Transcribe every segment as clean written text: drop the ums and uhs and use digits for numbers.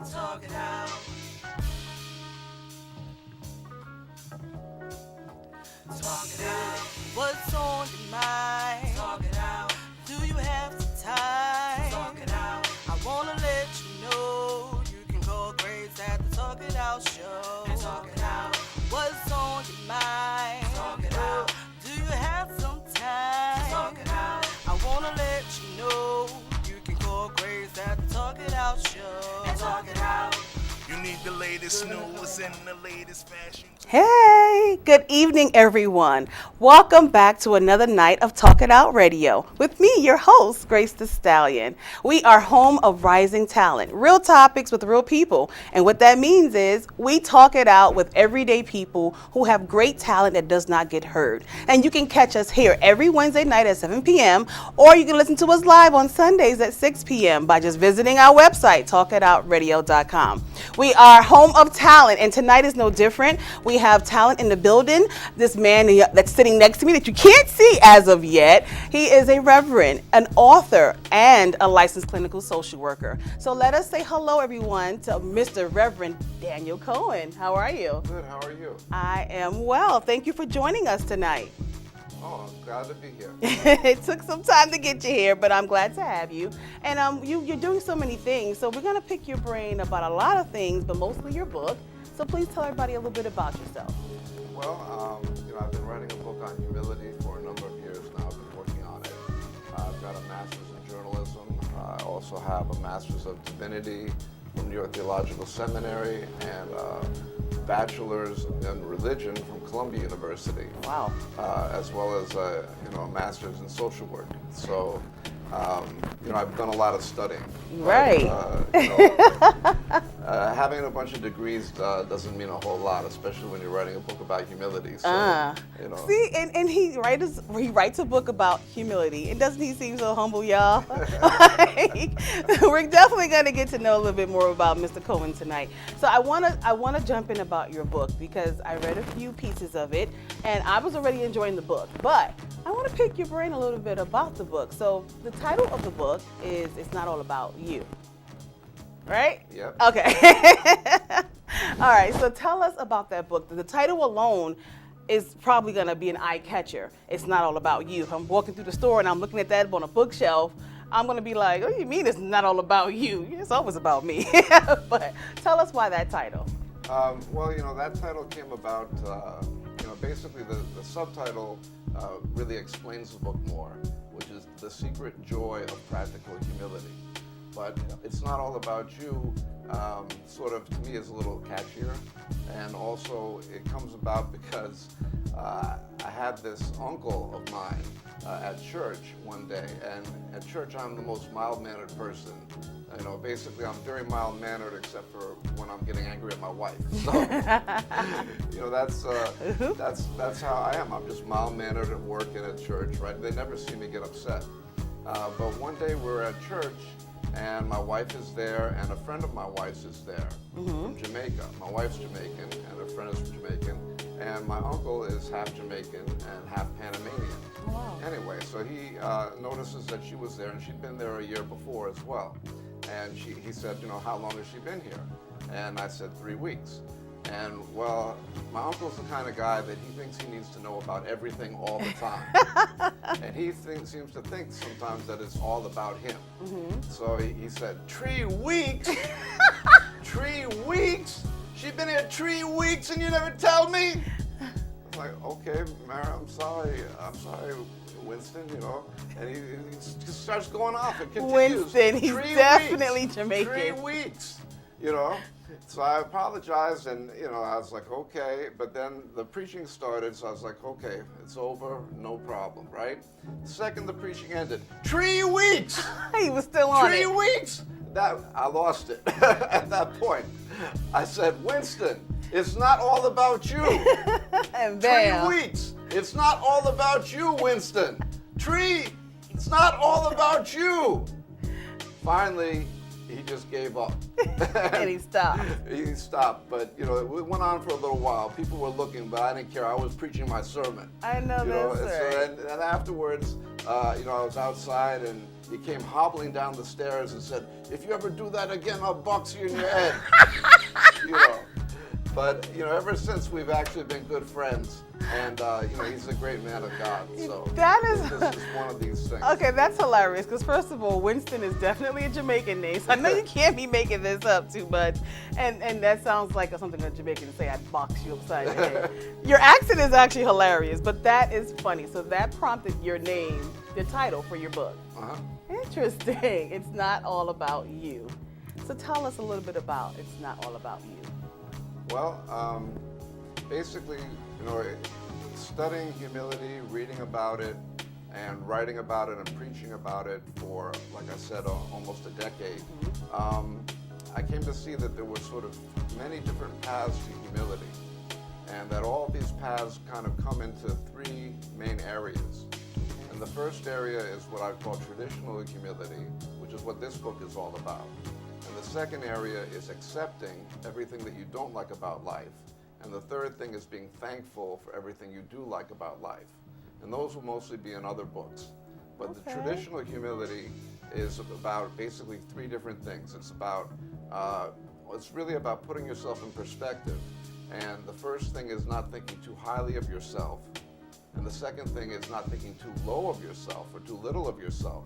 Talk it out. Talk it out. What's on your mind? Talk it out. Do you have some time? Talk it out. I wanna let you know you can call Grace at the Talk It Out show. And talk it out. What's on your mind? Talk it out. Do you have some time? Talk it out. I wanna let you know you can call Grace at the Talk It Out show. And talk it out. You need the latest news and the latest fashion. Hey, good evening, everyone. Welcome back to another night of Talk It Out Radio with me, your host, Grace the Stallion. We are home of rising talent, real topics with real people. And what that means is we talk it out with everyday people who have great talent that does not get heard. And you can catch us here every Wednesday night at 7 p.m. or you can listen to us live on Sundays at 6 p.m. by just visiting our website, talkitoutradio.com. We are home of talent, and tonight is no different. We have talent in the building. This man that's sitting next to me that you can't see as of yet, he is a Reverend, an author, and a licensed clinical social worker. So let us say hello, everyone, to Mr. Reverend Daniel Cohen. How are you? Good, how are you? I am well. Thank you for joining us tonight. Oh, I'm glad to be here. It took some time to get you here, but I'm glad to have you. And you're doing so many things, so we're going to pick your brain about a lot of things, but mostly your book. So please tell everybody a little bit about yourself. Well, I've been writing a book on humility for a number of years now. I've been working on it. I've got a master's in journalism. I also have a master's of divinity from New York Theological Seminary and a bachelor's in religion from Columbia University. Wow. As well as a master's in social work. So, I've done a lot of studying. Right. Having a bunch of degrees doesn't mean a whole lot, especially when you're writing a book about humility. So, See, and he writes a book about humility, and doesn't he seem so humble, y'all? We're definitely going to get to know a little bit more about Mr. Cohen tonight. So I want to jump in about your book because I read a few pieces of it, and I was already enjoying the book, but I want to pick your brain a little bit about the book. So the title of the book is "It's Not All About You." Right? Yep. Okay. All right. So tell us about that book. The title alone is probably going to be an eye catcher. It's not all about you. If I'm walking through the store and I'm looking at that on a bookshelf, I'm going to be like, what do you mean it's not all about you? It's always about me. But tell us why that title. That title came about, basically the subtitle really explains the book more, which is The Secret Joy of Practical Humility. But it's not all about you, sort of, to me, is a little catchier. And also, it comes about because I had this uncle of mine at church one day. And at church, I'm the most mild-mannered person. Basically, I'm very mild-mannered except for when I'm getting angry at my wife. So, that's how I am. I'm just mild-mannered at work and at church, right? They never see me get upset. But one day we're at church, and my wife is there, and a friend of my wife's is there from Jamaica. My wife's Jamaican, and her friend is from Jamaican, and my uncle is half Jamaican and half Panamanian. Wow. Anyway, so he notices that she was there, and she'd been there a year before as well. And he said, how long has she been here? And I said, 3 weeks. And well, my uncle's the kind of guy that he thinks he needs to know about everything all the time. And he seems to think sometimes that it's all about him. So he said, 3 weeks? 3 weeks? She's been here 3 weeks and you never tell me? I was like, okay, Mary, I'm sorry, Winston, and he just starts going off and continues. Winston, he's definitely Jamaican. 3 weeks, So I apologized, and I was like, okay. But then the preaching started, so I was like, okay, it's over, no problem, right? The second the preaching ended, 3 weeks. He was still on 3 it. weeks. I lost it at that point. I said, Winston, it's not all about you. And bam. 3 weeks. It's not all about you, Winston. It's not all about you. Finally, he just gave up. And he stopped. He stopped, but it went on for a little while. People were looking, but I didn't care. I was preaching my sermon. I know that, sir. And afterwards, I was outside and he came hobbling down the stairs and said, "If you ever do that again, I'll box you in your head." you know. But ever since we've actually been good friends, and he's a great man of God. So that is this is one of these things. Okay, that's hilarious. Because first of all, Winston is definitely a Jamaican name. So I know you can't be making this up too much, and that sounds like something a Jamaican would say. I'd box you upside the head. Your accent is actually hilarious, but that is funny. So that prompted your name, the title for your book. Interesting. It's not all about you. So tell us a little bit about It's Not All About You. Well, basically, studying humility, reading about it, and writing about it and preaching about it for, like I said, almost a decade, I came to see that there were sort of many different paths to humility, and that all these paths kind of come into three main areas. And the first area is what I call traditional humility, which is what this book is all about. And the second area is accepting everything that you don't like about life. And the third thing is being thankful for everything you do like about life. And those will mostly be in other books. But the traditional humility is about basically three different things. It's really about putting yourself in perspective. And the first thing is not thinking too highly of yourself. And the second thing is not thinking too low of yourself or too little of yourself.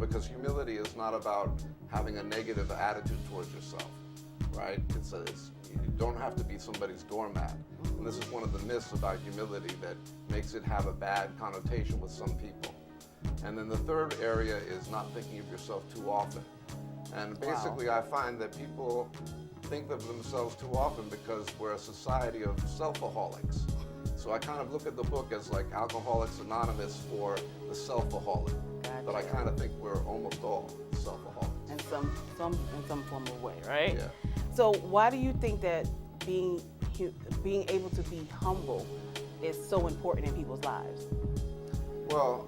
Because humility is not about having a negative attitude towards yourself, right? You don't have to be somebody's doormat. And this is one of the myths about humility that makes it have a bad connotation with some people. And then the third area is not thinking of yourself too often. And basically, I find that people think of themselves too often because we're a society of self-aholics. So I kind of look at the book as like Alcoholics Anonymous for the self-aholic. Gotcha. But I kind of think we're almost all self-aholics. In some form of way, right? Yeah. So why do you think that being able to be humble is so important in people's lives? Well,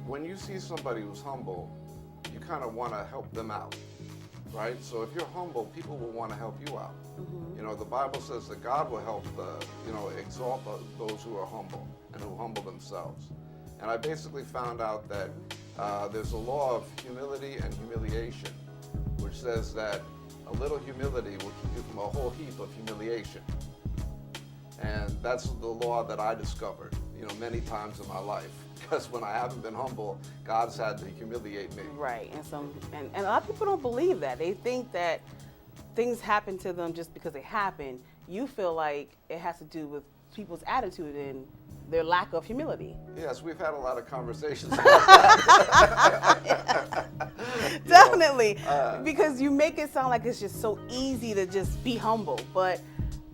when you see somebody who's humble, you kind of want to help them out, right? So if you're humble, people will want to help you out. The Bible says that God will help exalt those who are humble and who humble themselves. And I basically found out that there's a law of humility and humiliation, which says that a little humility will keep you from a whole heap of humiliation. And that's the law that I discovered, many times in my life. Because when I haven't been humble, God's had to humiliate me. Right, and a lot of people don't believe that. They think that things happen to them just because they happen. You feel like it has to do with people's attitude and their lack of humility. Yes, we've had a lot of conversations about that. Definitely, because you make it sound like it's just so easy to just be humble, but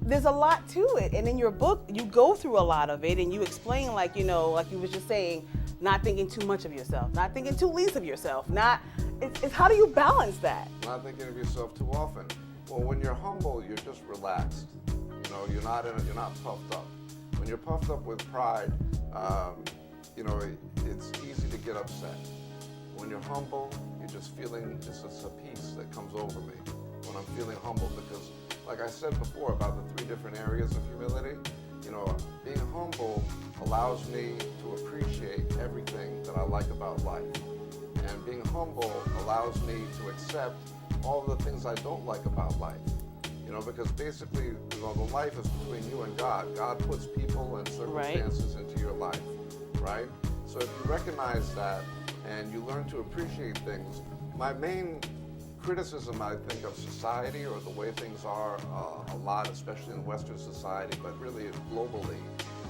there's a lot to it. And in your book, you go through a lot of it, and you explain, like you was just saying, not thinking too much of yourself, not thinking too least of yourself. It's how do you balance that? Not thinking of yourself too often. Well, when you're humble, you're just relaxed. You're not puffed up. When you're puffed up with pride, it's easy to get upset. When you're humble, you're just feeling it's a peace that comes over me when I'm feeling humble, because like I said before about the three different areas of humility, being humble allows me to appreciate everything that I like about life. And being humble allows me to accept all the things I don't like about life. Because basically, the life is between you and God. God puts people and circumstances into your life, right? So if you recognize that and you learn to appreciate things, my main criticism, I think, of society or the way things are a lot, especially in Western society, but really globally,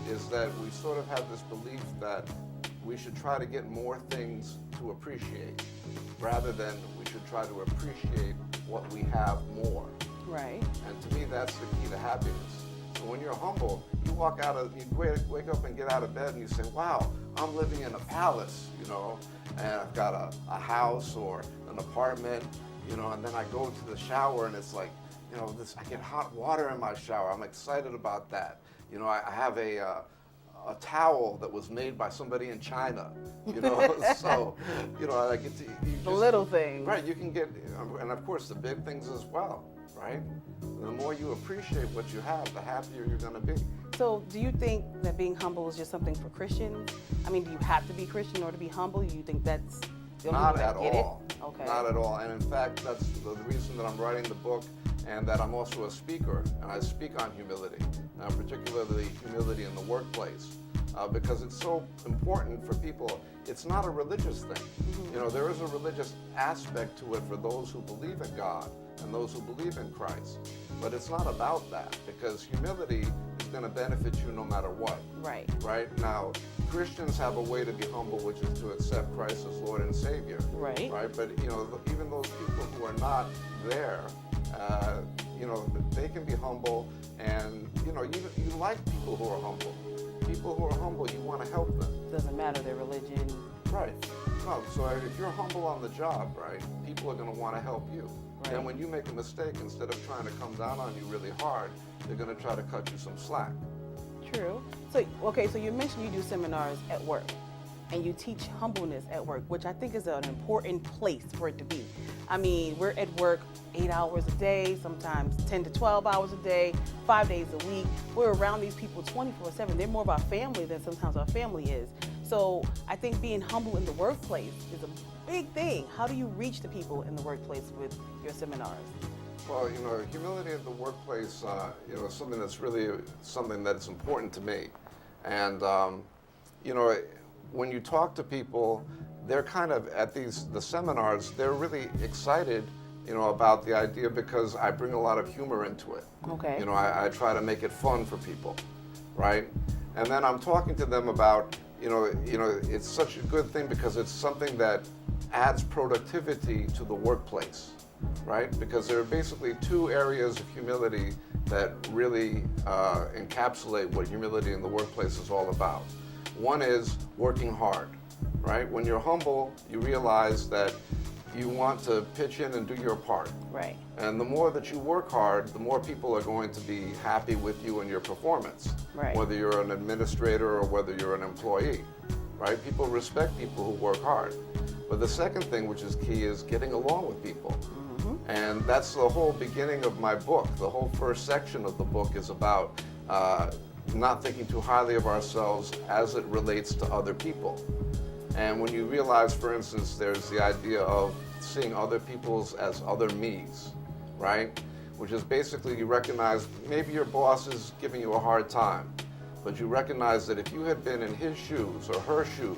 is that we sort of have this belief that we should try to get more things to appreciate rather than we should try to appreciate what we have more. Right. And to me, that's the key to happiness. So when you're humble, you wake up and get out of bed and you say, wow, I'm living in a palace, and I've got a house or an apartment, and then I go to the shower and it's like, I get hot water in my shower. I'm excited about that. I have a towel that was made by somebody in China, so, I get to... The little things. Right, you can get, and of course the big things as well, right? The more you appreciate what you have, the happier you're going to be. So do you think that being humble is just something for Christians? I mean, do you have to be Christian in order to be humble? Do you think that's the only Not way at to get all. it? Okay. Not at all. And in fact, that's the reason that I'm writing the book and that I'm also a speaker. And I speak on humility, particularly humility in the workplace, because it's so important for people. It's not a religious thing. Mm-hmm. You know, there is a religious aspect to it for those who believe in God and those who believe in Christ. But it's not about that, because humility is going to benefit you no matter what. Right. Right? Now, Christians have a way to be humble, which is to accept Christ as Lord and Savior. Right. Right? But, you know, even those people who are not there, you know, they can be humble, and, you know, you like people who are humble. People who are humble, you want to help them. Doesn't matter their religion. Right. No, so if you're humble on the job, right, people are going to want to help you. Right. And when you make a mistake, instead of trying to come down on you really hard, they're going to try to cut you some slack. True. So, okay, so you mentioned you do seminars at work, and you teach humbleness at work, which I think is an important place for it to be. I mean, we're at work 8 hours a day, sometimes 10 to 12 hours a day, 5 days a week. We're around these people 24/7. They're more of our family than sometimes our family is. So I think being humble in the workplace is a big thing. How do you reach the people in the workplace with your seminars? Well, you know, humility in the workplace, you know, is something that's really something that's important to me. And, you know, when you talk to people, they're kind of at the seminars, they're really excited, you know, about the idea, because I bring a lot of humor into it. Okay. You know, I try to make it fun for people, right? And then I'm talking to them about, you know, it's such a good thing because it's something that adds productivity to the workplace, right? Because there are basically two areas of humility that really encapsulate what humility in the workplace is all about. One is working hard, right? When you're humble, you realize that you want to pitch in and do your part. Right. And the more that you work hard, the more people are going to be happy with you and your performance. Right. Whether you're an administrator or whether you're an employee, right? People respect people who work hard. But the second thing, which is key, is getting along with people. Mm-hmm. And that's the whole beginning of my book. The whole first section of the book is about not thinking too highly of ourselves as it relates to other people. And when you realize, for instance, there's the idea of seeing other people's as other me's, right? Which is basically you recognize maybe your boss is giving you a hard time, but you recognize that if you had been in his shoes or her shoes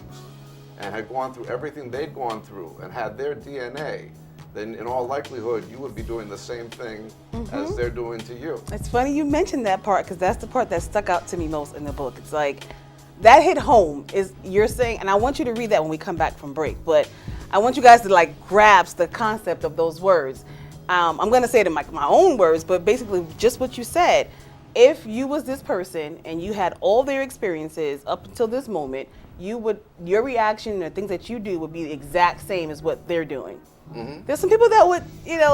and had gone through everything they'd gone through and had their DNA, then in all likelihood you would be doing the same thing as they're doing to you. It's funny you mentioned that part, because that's the part that stuck out to me most in the book. It's like, that hit home is you're saying, and I want you to read that when we come back from break, but I want you guys to like grasp the concept of those words. I'm going to say it in my own words, but basically just what you said. If you was this person and you had all their experiences up until this moment, your reaction and the things that you do would be the exact same as what they're doing. Mm-hmm. There's some people that would,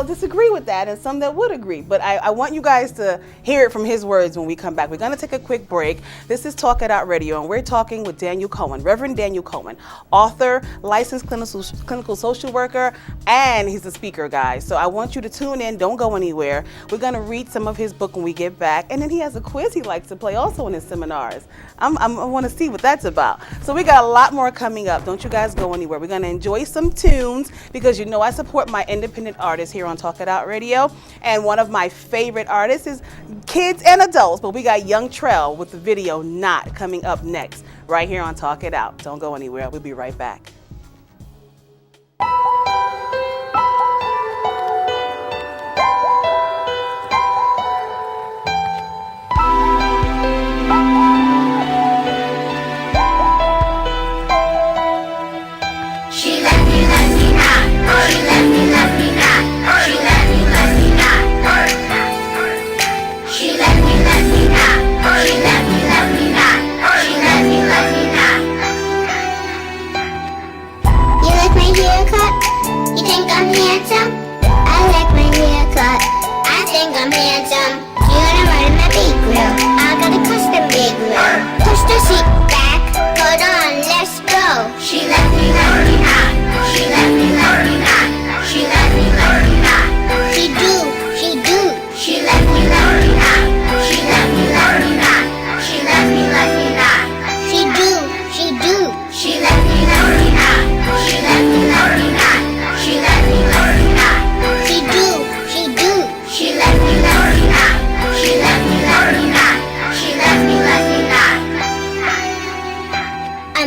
disagree with that, and some that would agree. But I want you guys to hear it from his words when we come back. We're going to take a quick break. This is Talk It Out Radio, and we're talking with Daniel Cohen, Reverend Daniel Cohen, author, licensed clinical social worker, and he's a speaker, guys. So I want you to tune in. Don't go anywhere. We're going to read some of his book when we get back, and then he has a quiz he likes to play also in his seminars. I want to see what that's about. So we got a lot more coming up. Don't you guys go anywhere. We're going to enjoy some tunes, because I support my independent artists here on Talk It Out Radio, and one of my favorite artists is kids and adults, but we got Young Trell with the video Not coming up next, right here on Talk It Out. Don't go anywhere. We'll be right back. You like my haircut?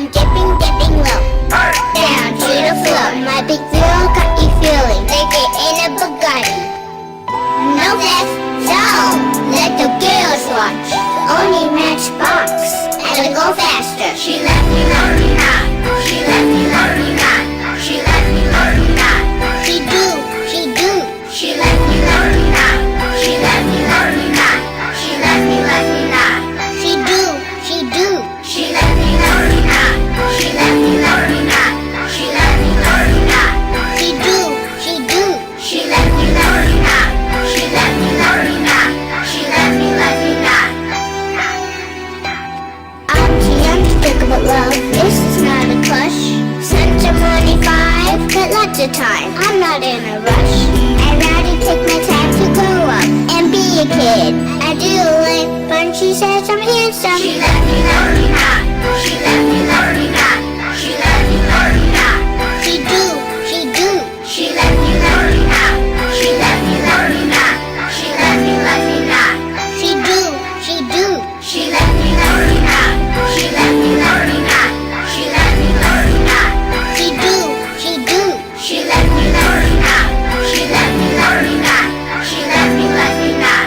I'm dipping low. Down to the floor. My big girl got you feeling like it in a Bugatti. No flex, so let the girls watch. Only Matchbox, and go faster. She left me, love me not. She left me, love me not. She left me, love me not. She do. She left me, love me not. She left me, love me not. She left me, love me not. She do. She left me, love me not. She left me, love me not. She left me, love me not. She do. She left me, love me not. She left me, love me not. She left me, love me not. I'm too young to think about love. This is not a crush. Since I'm only 5, got lots of time. I'm not in a rush. I'd rather take my time to grow up and be a kid. I do like fun. She says I'm handsome. She left me, love me not. She left me, love me not. She left me, love me not. She do. She left me, love me not. She left me, love me not. She left me, love me not. She do. She left me, love me not. She left me, love me not. She left me, love me not. She do. She left me, love me not. She left me, love me not. She left me, love me not.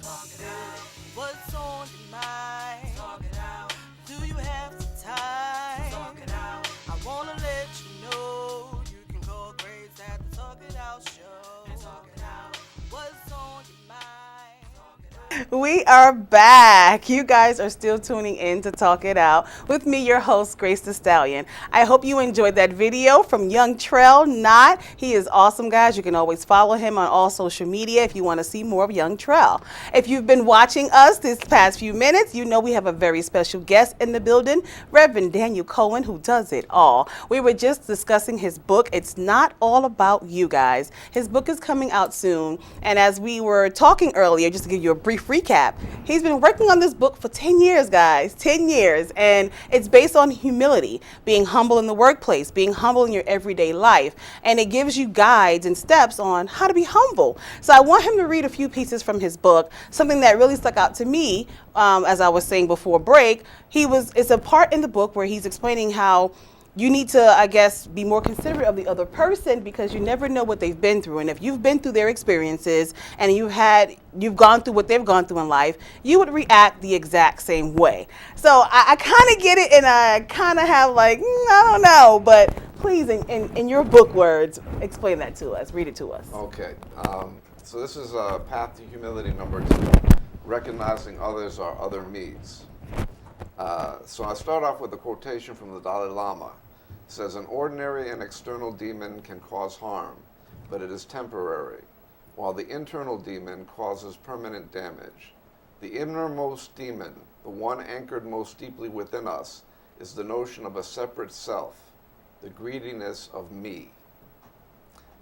Talk it out. What's on your mind? Talk it out. Do you have some time? Talk it out. I wanna let you know you can call Grace at the Talk It Out show. And talk it out. What's on your mind? Talk it out. We are back. You guys are still tuning in to Talk It Out with me, your host, Grace the Stallion. I hope you enjoyed that video from young Trell Knott. He is awesome, guys. You can always follow him on all social media if you want to see more of young Trell. If you've been watching us this past few minutes, you know we have a very special guest in the building, Reverend Daniel Cohen, who does it all. We were just discussing his book, It's Not All About You, guys. His book is coming out soon, and as we were talking earlier, just to give you a brief recap, he's been working on this book for 10 years, guys, 10 years, and it's based on humility, being humble in the workplace, being humble in your everyday life, and it gives you guides and steps on how to be humble. So I want him to read a few pieces from his book. Something that really stuck out to me, as I was saying before break, it's a part in the book where he's explaining how you need to, I guess, be more considerate of the other person because you never know what they've been through. And if you've been through their experiences and you've gone through what they've gone through in life, you would react the exact same way. So I kind of get it, and I kind of have like, I don't know, but please, in your book words, explain that to us, read it to us. Okay. So this is Path to Humility number 2, recognizing others are other me's. So I start off with a quotation from the Dalai Lama. It says, an ordinary and external demon can cause harm, but it is temporary, while the internal demon causes permanent damage. The innermost demon, the one anchored most deeply within us, is the notion of a separate self, the greediness of me.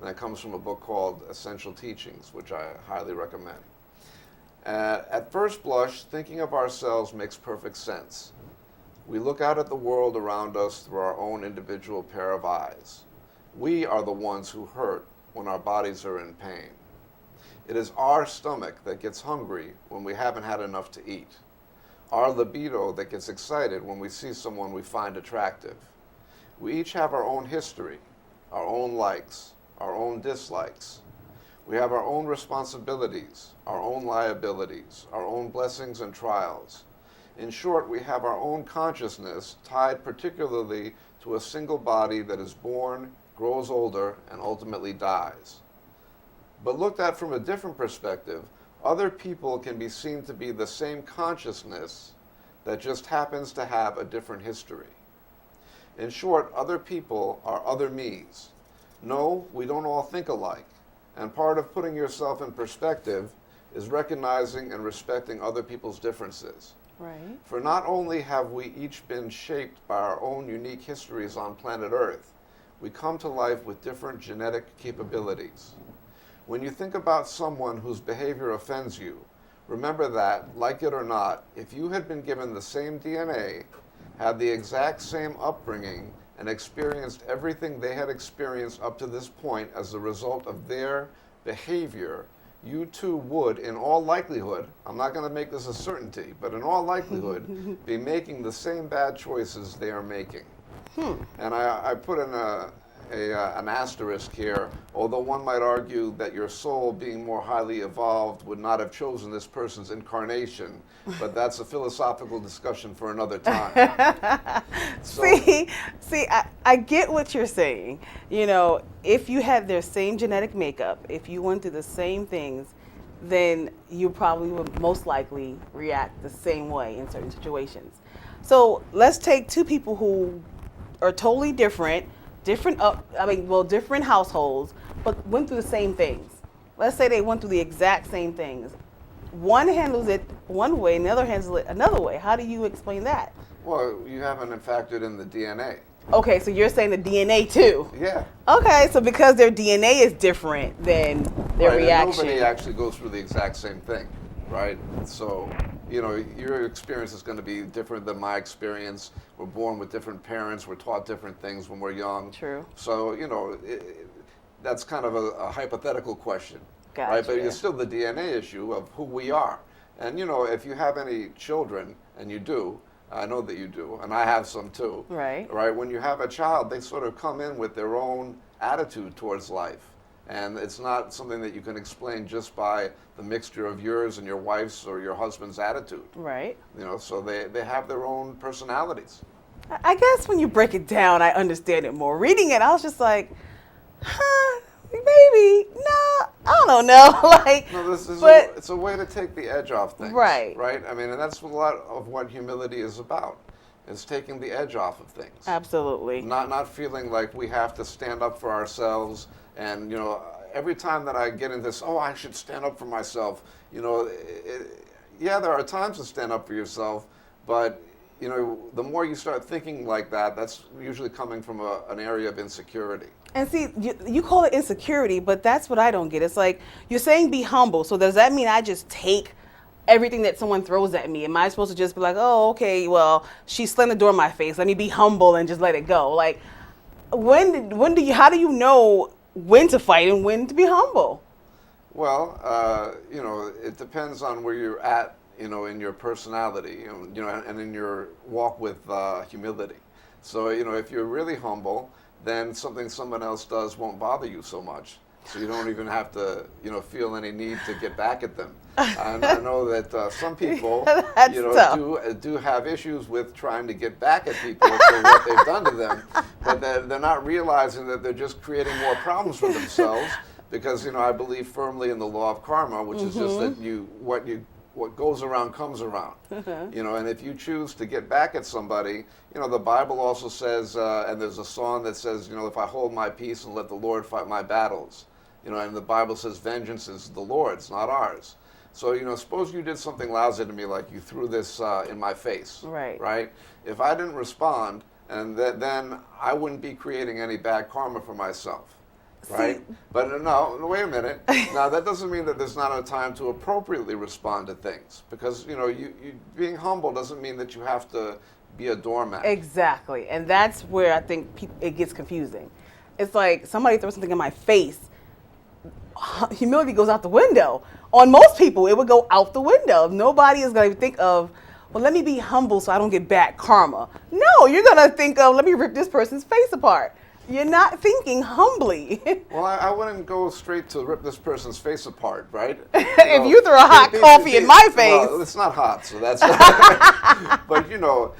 And that comes from a book called Essential Teachings, which I highly recommend. At first blush, thinking of ourselves makes perfect sense. We look out at the world around us through our own individual pair of eyes. We are the ones who hurt when our bodies are in pain. It is our stomach that gets hungry when we haven't had enough to eat. Our libido that gets excited when we see someone we find attractive. We each have our own history, our own likes, our own dislikes. We have our own responsibilities, our own liabilities, our own blessings and trials. In short, we have our own consciousness tied particularly to a single body that is born, grows older, and ultimately dies. But looked at from a different perspective, other people can be seen to be the same consciousness that just happens to have a different history. In short, other people are other me's. No, we don't all think alike. And part of putting yourself in perspective is recognizing and respecting other people's differences. Right. For not only have we each been shaped by our own unique histories on planet Earth, we come to life with different genetic capabilities. When you think about someone whose behavior offends you, remember that, like it or not, if you had been given the same DNA, had the exact same upbringing, and experienced everything they had experienced up to this point as a result of their behavior, you too would, in all likelihood, I'm not going to make this a certainty, but in all likelihood, be making the same bad choices they are making. And I put in an asterisk here, although one might argue that your soul, being more highly evolved, would not have chosen this person's incarnation, but that's a philosophical discussion for another time. See, I get what you're saying. You know, if you had their same genetic makeup, if you went through the same things, then you probably would most likely react the same way in certain situations. So let's take two people who are totally different households, but went through the same things. Let's say they went through the exact same things. One handles it one way and the other handles it another way. How do you explain that? Well, you haven't factored in the DNA. Okay, so you're saying the DNA too? Yeah. Okay, so because their DNA is different than their Right, reaction. and nobody actually goes through the exact same thing, right? So, you know, your experience is going to be different than my experience. We're born with different parents. We're taught different things when we're young. True. So, you know, that's kind of a hypothetical question, Gotcha. right? But it's still the DNA issue of who we are. And, you know, if you have any children, and you do, I know that you do, and I have some too. Right. Right. When you have a child, they sort of come in with their own attitude towards life. And it's not something that you can explain just by the mixture of yours and your wife's or your husband's attitude. Right. You know, so they have their own personalities. I guess when you break it down, I understand it more. Reading it, I was just like, maybe, no, I don't know. Like, No, but it's a way to take the edge off things. Right. Right? I mean, and that's a lot of what humility is about. It's taking the edge off of things. absolutely. Not feeling like we have to stand up for ourselves. And, you know, every time that I get in this, I should stand up for myself, you know, yeah, there are times to stand up for yourself, but, you know, the more you start thinking like that, that's usually coming from an area of insecurity. And see, you call it insecurity, but that's what I don't get. It's like, you're saying be humble. So does that mean I just take everything that someone throws at me? Am I supposed to just be like, oh, okay, well, she slammed the door in my face. Let me be humble and just let it go. Like, how do you know when to fight and when to be humble? Well, you know, it depends on where you're at, you know, in your personality, you know, and in your walk with humility. So, you know, if you're really humble, then something someone else does won't bother you so much. So you don't even have to, you know, feel any need to get back at them. And I know that some people, you know, do have issues with trying to get back at people for what they've done to them, but they're not realizing that they're just creating more problems for themselves. Because, you know, I believe firmly in the law of karma, which is just that what goes around comes around. You know, and if you choose to get back at somebody, you know, the Bible also says, and there's a song that says, you know, if I hold my peace and let the Lord fight my battles. You know, and the Bible says vengeance is the Lord's, not ours. So, you know, suppose you did something lousy to me, like you threw this in my face. Right. Right? If I didn't respond, and then I wouldn't be creating any bad karma for myself. Right? But no, wait a minute. Now, that doesn't mean that there's not a time to appropriately respond to things. Because, you know, you being humble doesn't mean that you have to be a doormat. Exactly. And that's where I think it gets confusing. It's like somebody throws something in my face. Humility goes out the window. On most people, it would go out the window. Nobody is going to think of, well, let me be humble so I don't get bad karma. No, you're going to think of, let me rip this person's face apart. You're not thinking humbly. Well, I wouldn't go straight to rip this person's face apart, right? If you throw a hot coffee in my face. Well, it's not hot, so that's But, you know,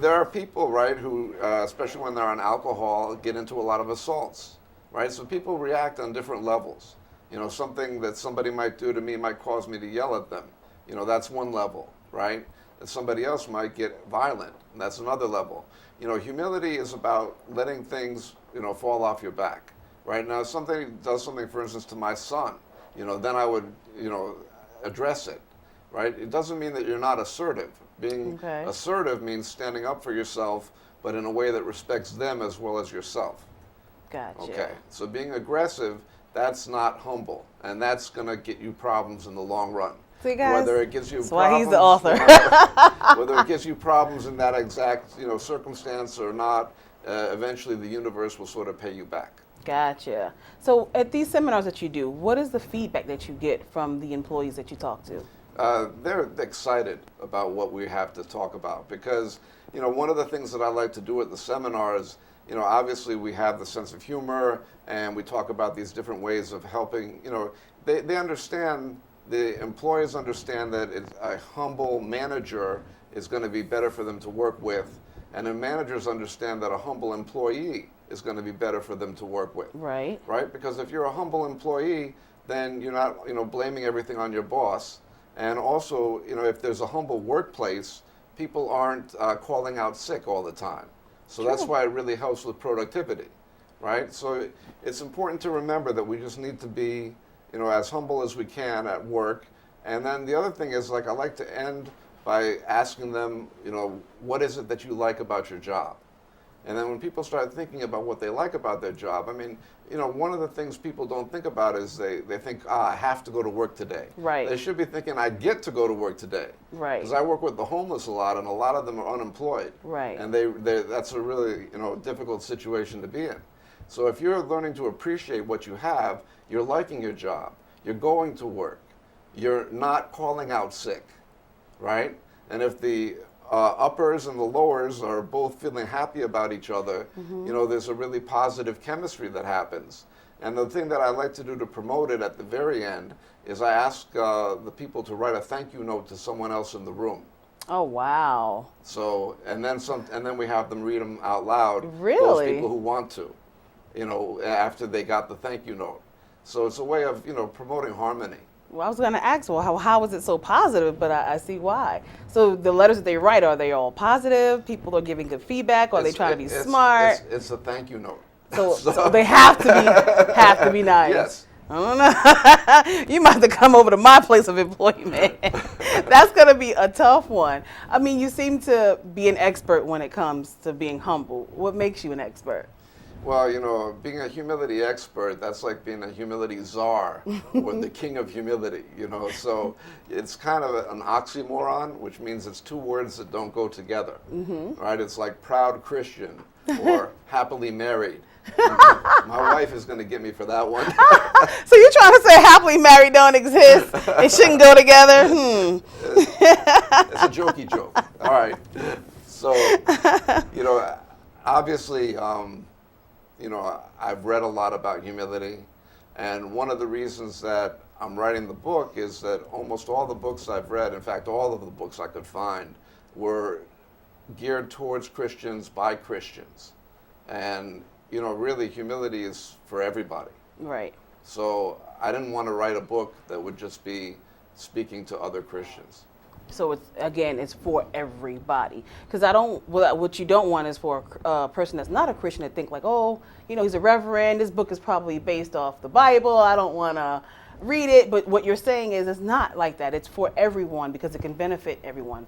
there are people, right, who, especially when they're on alcohol, get into a lot of assaults, right? So people react on different levels. You know, something that somebody might do to me might cause me to yell at them. You know, that's one level, right? And somebody else might get violent, and that's another level. You know, humility is about letting things, you know, fall off your back, right? Now, if somebody does something, for instance, to my son, you know, then I would, you know, address it, right? It doesn't mean that you're not assertive. Being assertive means standing up for yourself, but in a way that respects them as well as yourself. Gotcha. Okay, so being aggressive, that's not humble, and that's going to get you problems in the long run. See, guys? Whether it gives you That's problems, why he's the author. whether it gives you problems in that exact circumstance or not, eventually the universe will sort of pay you back. Gotcha. So at these seminars that you do, what is the feedback that you get from the employees that you talk to? They're excited about what we have to talk about because, one of the things that I like to do at the seminars, obviously we have the sense of humor and we talk about these different ways of helping, they understand, the employees understand that a humble manager is going to be better for them to work with, and the managers understand that a humble employee is going to be better for them to work with. Right. Right? Because if you're a humble employee, then you're not, blaming everything on your boss. And also, if there's a humble workplace, people aren't calling out sick all the time. So that's why it really helps with productivity, right? So it's important to remember that we just need to be, as humble as we can at work. And then the other thing is, I like to end by asking them, what is it that you like about your job? And then when people start thinking about what they like about their job, one of the things people don't think about is they think, I have to go to work today. Right. They should be thinking, I get to go to work today. Right. Because I work with the homeless a lot, and a lot of them are unemployed. Right. And that's a really, difficult situation to be in. So if you're learning to appreciate what you have, you're liking your job, you're going to work, you're not calling out sick, right? And if the uppers and the lowers are both feeling happy about each other, there's a really positive chemistry that happens. And the thing that I like to do to promote it at the very end is I ask the people to write a thank you note to someone else in the room. Oh, wow. So, and then we have them read them out loud. Really? Those people who want to, after they got the thank you note. So it's a way of, promoting harmony. Well, I was going to ask, well, how is it so positive? But I see why. So the letters that they write, are they all positive? People are giving good feedback? Or are they trying to be smart? It's a thank you note. So they have to be nice. Yes. I don't know. You might have to come over to my place of employment. That's going to be a tough one. You seem to be an expert when it comes to being humble. What makes you an expert? Well, being a humility expert, that's like being a humility czar or the king of humility, So it's kind of an oxymoron, which means it's two words that don't go together, right? It's like proud Christian or happily married. My wife is going to get me for that one. So you're trying to say happily married don't exist? It shouldn't go together? It's a jokey joke. All right. So, obviously, I've read a lot about humility, and one of the reasons that I'm writing the book is that almost all the books I've read, in fact, all of the books I could find, were geared towards Christians by Christians. And, really humility is for everybody. Right. So I didn't want to write a book that would just be speaking to other Christians. So it's for everybody. Because what you don't want is for a person that's not a Christian to think like, oh, he's a reverend. This book is probably based off the Bible. I don't want to read it. But what you're saying is it's not like that. It's for everyone because it can benefit everyone.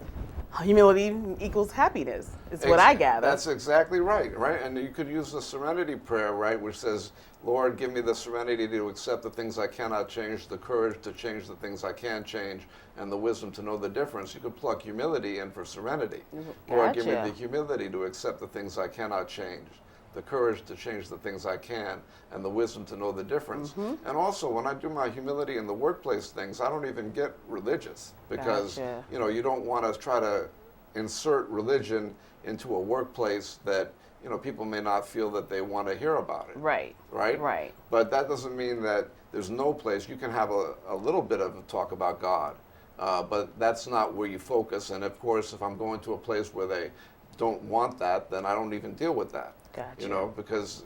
Humility equals happiness. It's what I gather. That's exactly right? And you could use the serenity prayer, right, which says, Lord, give me the serenity to accept the things I cannot change, the courage to change the things I can change, and the wisdom to know the difference. You could plug humility in for serenity. Gotcha. Lord, give me the humility to accept the things I cannot change, the courage to change the things I can, and the wisdom to know the difference. And also, when I do my humility in the workplace things, I don't even get religious because, Gotcha. You don't want to try to insert religion into a workplace that, people may not feel that they want to hear about it. Right. Right? Right. But that doesn't mean that there's no place. You can have a little bit of a talk about God, but that's not where you focus. And of course, if I'm going to a place where they don't want that, then I don't even deal with that. Gotcha. Because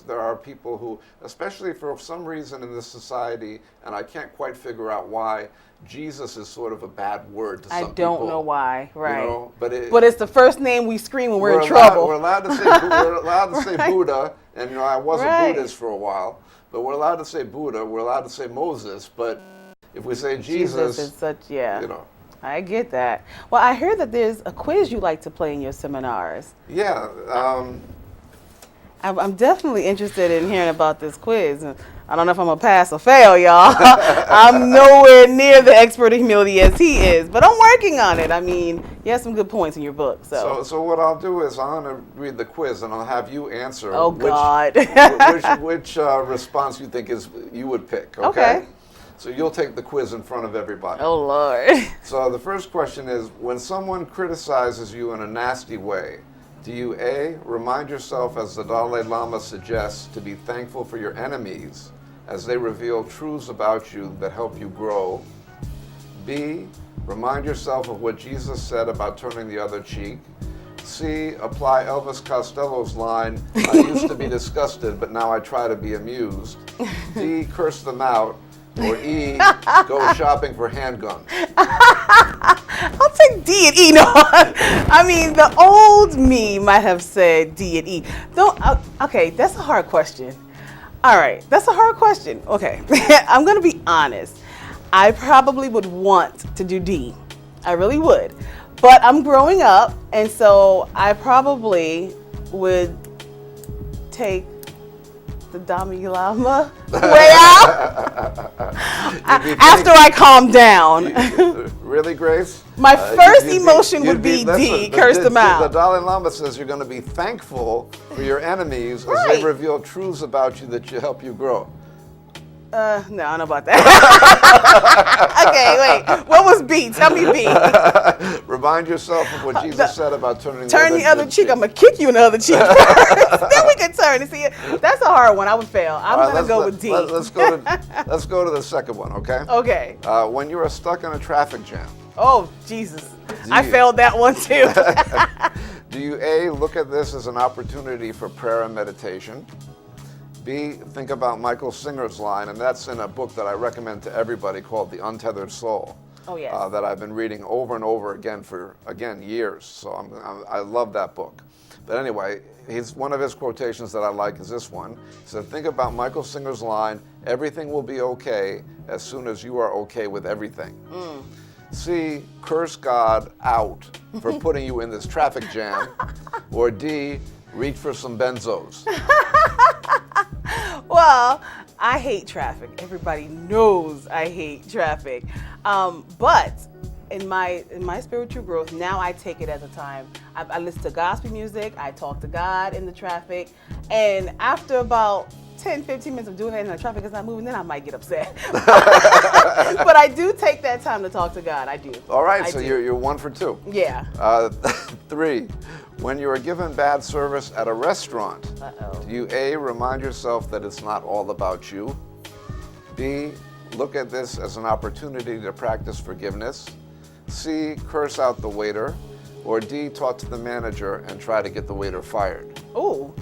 there are people who, especially for some reason in this society, and I can't quite figure out why, Jesus is sort of a bad word to some people. I don't know why, right? But it's the first name we scream when we're in trouble. We're allowed to say Right. Buddha, and I was Right. a Buddhist for a while, but we're allowed to say Buddha. We're allowed to say Moses, but if we say Jesus is such, I get that. Well, I hear that there's a quiz you like to play in your seminars. Yeah. I'm definitely interested in hearing about this quiz. I don't know if I'm going to pass or fail, y'all. I'm nowhere near the expert in humility as he is, but I'm working on it. I mean, you have some good points in your book. So what I'll do is I'm going to read the quiz and I'll have you answer God. which response you think you would pick, Okay. So you'll take the quiz in front of everybody. Oh, Lord. So the first question is, when someone criticizes you in a nasty way, do you A, remind yourself, as the Dalai Lama suggests, to be thankful for your enemies as they reveal truths about you that help you grow? B, remind yourself of what Jesus said about turning the other cheek? C, apply Elvis Costello's line, I used to be disgusted, but now I try to be amused? D, curse them out? Or E, go shopping for handguns? I'll take D and E. No, I mean, the old me might have said D and E. Okay, that's a hard question. All right, that's a hard question. Okay, I'm going to be honest. I probably would want to do D. I really would. But I'm growing up, and so I probably would take the Dalai Lama way out after I calm down. Really, Grace? My first emotion would be D, curse them out. The Dalai Lama says you're going to be thankful for your enemies as they reveal truths about you that help you grow. No, I don't know about that. Okay, wait. What was B? Tell me B. Remind yourself of what Jesus said about turning the other cheek. I'm going to kick you in the other cheek first. Then we can turn and see it. That's a hard one. I would fail. I'm going to go with D. Let's go to the second one, okay? Okay. When you are stuck in a traffic jam. Oh, Jesus. I failed that one too. Do you A, look at this as an opportunity for prayer and meditation? B, think about Michael Singer's line, and that's in a book that I recommend to everybody called The Untethered Soul. Oh, yes. That I've been reading over and over again for, years. So I love that book. But anyway, one of his quotations that I like is this one. He said, think about Michael Singer's line, everything will be okay as soon as you are okay with everything. C, curse God out for putting you in this traffic jam. Or D, reach for some benzos. Well, I hate traffic. Everybody knows I hate traffic. But in my spiritual growth, now I take it as a time. I listen to gospel music. I talk to God in the traffic. And after about 10, 15 minutes of doing that and the traffic is not moving, then I might get upset. But I do take that time to talk to God. I do. All right, so you're 1 for 2. Yeah. 3, when you are given bad service at a restaurant, do you A, remind yourself that it's not all about you? B, look at this as an opportunity to practice forgiveness? C, curse out the waiter? Or D, talk to the manager and try to get the waiter fired? Ooh,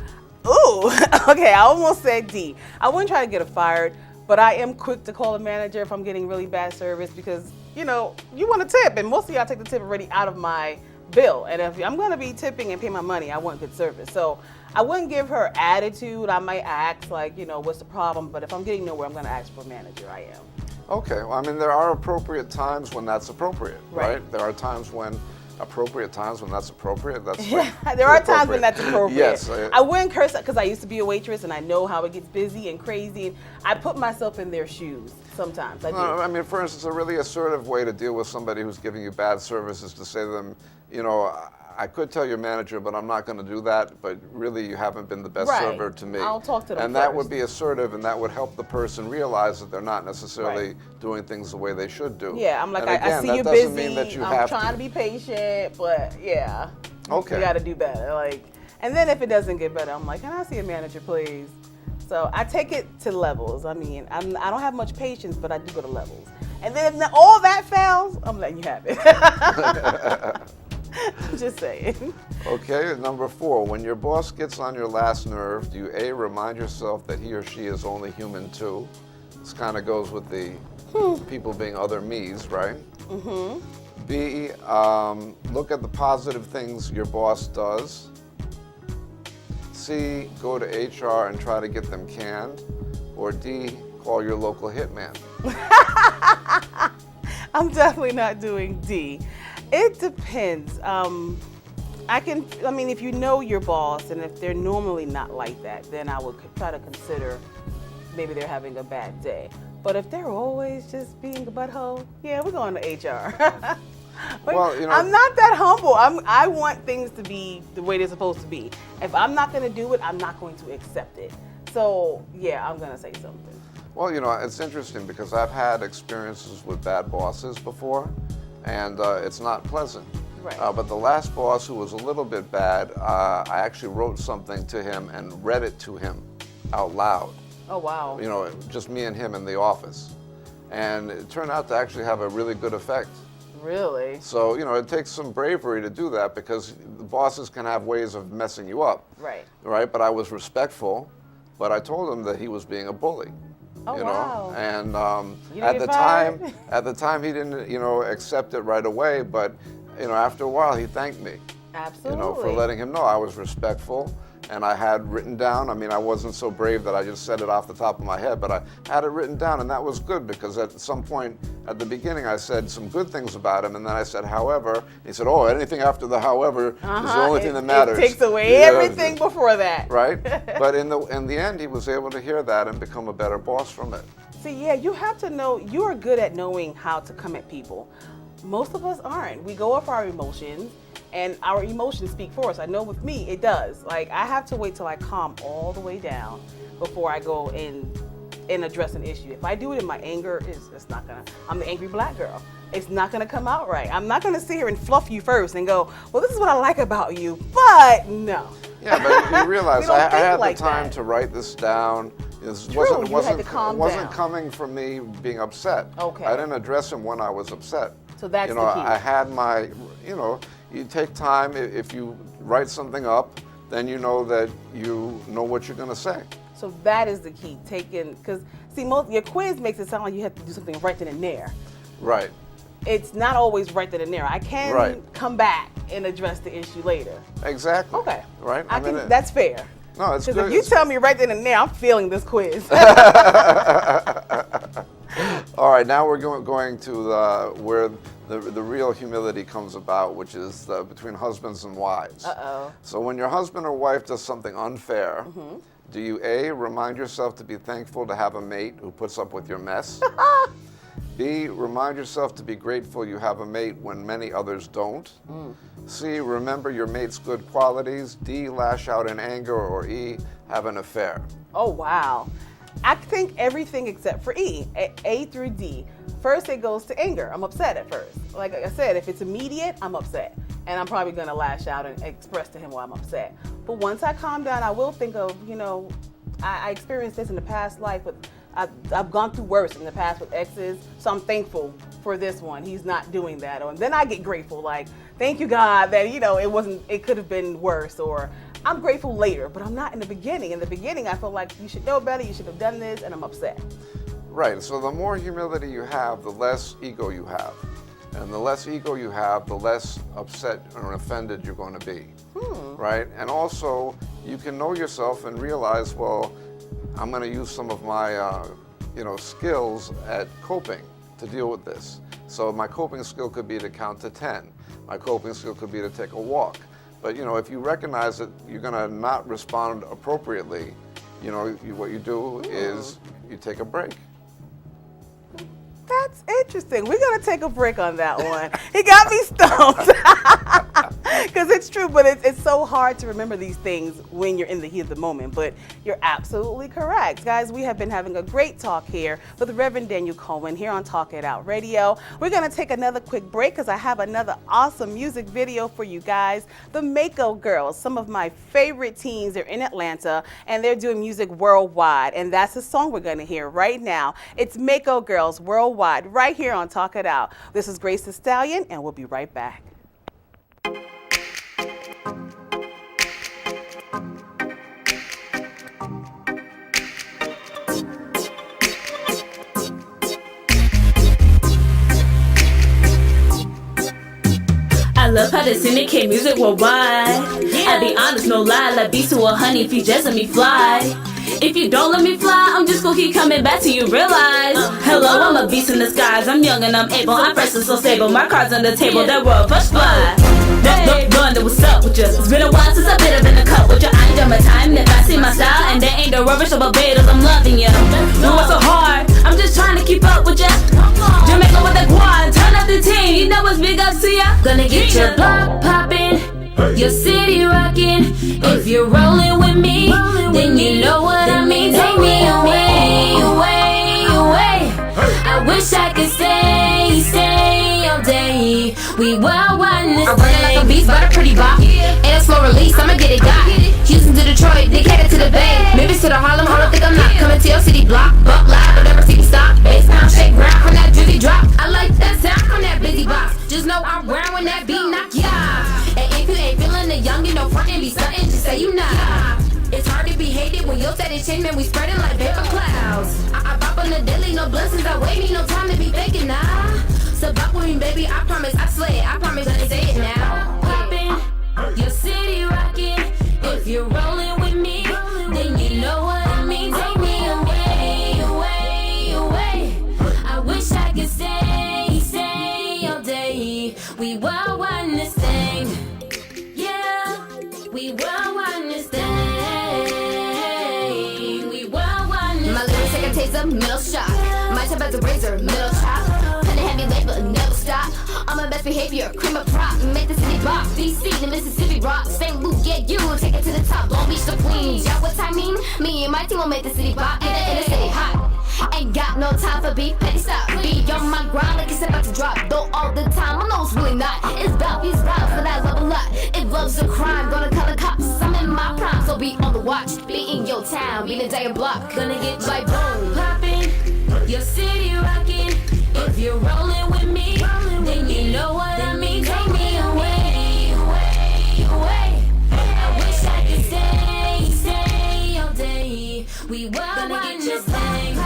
okay, I almost said D. I wouldn't try to get her fired, but I am quick to call a manager if I'm getting really bad service because, you want a tip, and most of y'all take the tip already out of my bill. And if I'm going to be tipping and pay my money, I want good service. So I wouldn't give her attitude. I might ask, what's the problem? But if I'm getting nowhere, I'm going to ask for a manager. I am. Okay, well, there are appropriate times when that's appropriate, right? There are times when appropriate times when that's appropriate. That's there are times when that's appropriate. Yes, I wouldn't curse because I used to be a waitress and I know how it gets busy and crazy. And I put myself in their shoes sometimes. I do. For instance, a really assertive way to deal with somebody who's giving you bad service is to say to them, I could tell your manager, but I'm not going to do that. But really, you haven't been the best server to me. I'll talk to them And that would be assertive, and that would help the person realize that they're not necessarily doing things the way they should do. Yeah, I'm like, and again, I see that you're doesn't busy. mean that you I'm have trying to be patient, but yeah. Okay. You got to do better. And then if it doesn't get better, I'm like, can I see a manager, please? So I take it to levels. I don't have much patience, but I do go to levels. And then if all that fails, I'm letting you have it. I'm just saying. Okay, number 4, when your boss gets on your last nerve, do you A, remind yourself that he or she is only human too? This kind of goes with the people being other me's, right? Mm-hmm. B, look at the positive things your boss does. C, go to HR and try to get them canned. Or D, call your local hitman. I'm definitely not doing D. It depends. I mean, if you know your boss and if they're normally not like that, then I would try to consider maybe they're having a bad day. But if they're always just being a butthole, yeah, we're going to HR. Well, I'm not that humble. I want things to be the way they're supposed to be. If I'm not going to do it, I'm not going to accept it. So, yeah, I'm going to say something. Well, it's interesting because I've had experiences with bad bosses before, and it's not pleasant. Right. But the last boss, who was a little bit bad, I actually wrote something to him and read it to him out loud. Oh, wow. Just me and him in the office. And it turned out to actually have a really good effect. Really? So, it takes some bravery to do that because the bosses can have ways of messing you up. Right. Right? But I was respectful, but I told him that he was being a bully. Oh, wow. And You at didn't the get fired? at the time he didn't, accept it right away, but, after a while he thanked me. Absolutely. For letting him know I was respectful. And I had written down, I wasn't so brave that I just said it off the top of my head, but I had it written down, and that was good because at some point at the beginning I said some good things about him, and then I said, however. He said, oh, anything after the however is the only thing that matters. It takes away everything before that. Right? But in the end, he was able to hear that and become a better boss from it. See, yeah, you have to know, you are good at knowing how to come at people. Most of us aren't. We go off our emotions. And our emotions speak for us. I know with me, it does. Like, I have to wait till I calm all the way down before I go and address an issue. If I do it in my anger, it's not gonna, I'm the angry black girl. It's not gonna come out right. I'm not gonna sit here and fluff you first and go, well, this is what I like about you, but no. Yeah, but you realize I had like the time that. to write this down. It had to calm wasn't down. coming from me being upset. Okay. I didn't address him when I was upset. So that's the key. I had my, you take time. If you write something up, then you know that you know what you're going to say. So that is the key. Because see, your quiz makes it sound like you have to do something right then and there. Right. It's not always right then and there. I can come back and address the issue later. Exactly. Okay. Right. That's fair. No, it's good. Because if you tell me right then and there, I'm feeling this quiz. All right, now we're going to where the real humility comes about, which is between husbands and wives. Uh-oh. So when your husband or wife does something unfair, do you A, remind yourself to be thankful to have a mate who puts up with your mess? B, remind yourself to be grateful you have a mate when many others don't? C, remember your mate's good qualities? D, lash out in anger? Or E, have an affair? Oh, wow. I think everything except for E, A through D. First, it goes to anger. I'm upset at first. Like I said, if it's immediate, I'm upset. And I'm probably going to lash out and express to him why I'm upset. But once I calm down, I will think of, I experienced this in the past life, but I've gone through worse in the past with exes, so I'm thankful for this one. He's not doing that. And then I get grateful, like, thank you, God, that, it could have been worse, or I'm grateful later, but I'm not in the beginning. In the beginning, I feel like you should know better, you should have done this, and I'm upset. Right, so the more humility you have, the less ego you have. And the less ego you have, the less upset or offended you're going to be, right? And also, you can know yourself and realize, well, I'm going to use some of my, skills at coping to deal with this. So my coping skill could be to count to 10. My coping skill could be to take a walk. But, if you recognize that you're going to not respond appropriately, what you do is you take a break. That's interesting. We're going to take a break on that one. He got me stumped. Because it's true, but it's so hard to remember these things when you're in the heat of the moment. But you're absolutely correct. Guys, we have been having a great talk here with Reverend Daniel Cohen here on Talk It Out Radio. We're going to take another quick break because I have another awesome music video for you guys. The Mako Girls, some of my favorite teens, they're in Atlanta, and they're doing music worldwide. And that's the song we're going to hear right now. It's Mako Girls Worldwide, right here on Talk It Out. This is Grace the Stallion, and we'll be right back. I love how they syndicate music worldwide. I be honest, no lie, like beats to a honey if you just let me fly. If you don't let me fly, I'm just gonna keep coming back till you realize. Hello, I'm a beast in the skies. I'm young and I'm able. I'm fresh and so stable. My cards on the table, that world push fly. Look, what's up with with ya. It's been a while since I've been up in the cup with ya. I ain't done my time, if I see my style, and there ain't no rubbish or Barbados, I'm loving ya. No, it's so hard, I'm just trying to keep up with ya. Jamaica with the quad, turn up the team, you know it's big ups to ya. Gonna get your block poppin', your city rockin'. If you're rollin' with me, then you know what I mean. Take me away, away, away. I wish I could stay all day. We wild in this. I'm running like a beast, but a pretty bop. And a slow release, I'ma get it got. Houston to Detroit, they cater to the Bay. Maybe to the Harlem, hold up, think I'm not coming to your city block. Bump loud, but never see me stop. Bass pound, shake ground from that drizzy drop. I like that sound from that busy box. Just know I'm round when that beat knock ya. And if you ain't feeling the young, you know front and be stuntin', just say you not. It's hard to be hated when your status change, man, we spreading like paper clouds. I bop on the daily, no blessings, I wait me, no time to be faking, nah. So bop with me, baby, I promise, I slay it, I promise, let me say it now. Poppin', your city rockin', if you're rollin' with me, then you know what I mean. Take me away, away, away. I wish I could stay all day. We wild in this thing, yeah, we wild in this thing. My lyrics take a taser, middle shot. My type as a razor, middle chop. Kinda heavy labor, never stop. On my best behavior, cream of prop. Make the city rock, DC, the Mississippi rock. St. Luke, yeah, you take it to the top. Long Beach to Queens, yeah, what I mean? Me and my team will make the city rock. In the city hot. Ain't got no time for beef, petty stop. Be on my grind like it's about to drop. Though all the time, I know it's really not. It's about these vibes, but I love a lot. If love's a crime, gonna call the cops. I'm in my prime, so be on the watch. Be in your town, be the day block. Gonna get like boom, poppin', your city rockin'. If you're rollin' with me, then you know what I mean. Take me away, away, away. I wish I could stay all day. We wild in this thing.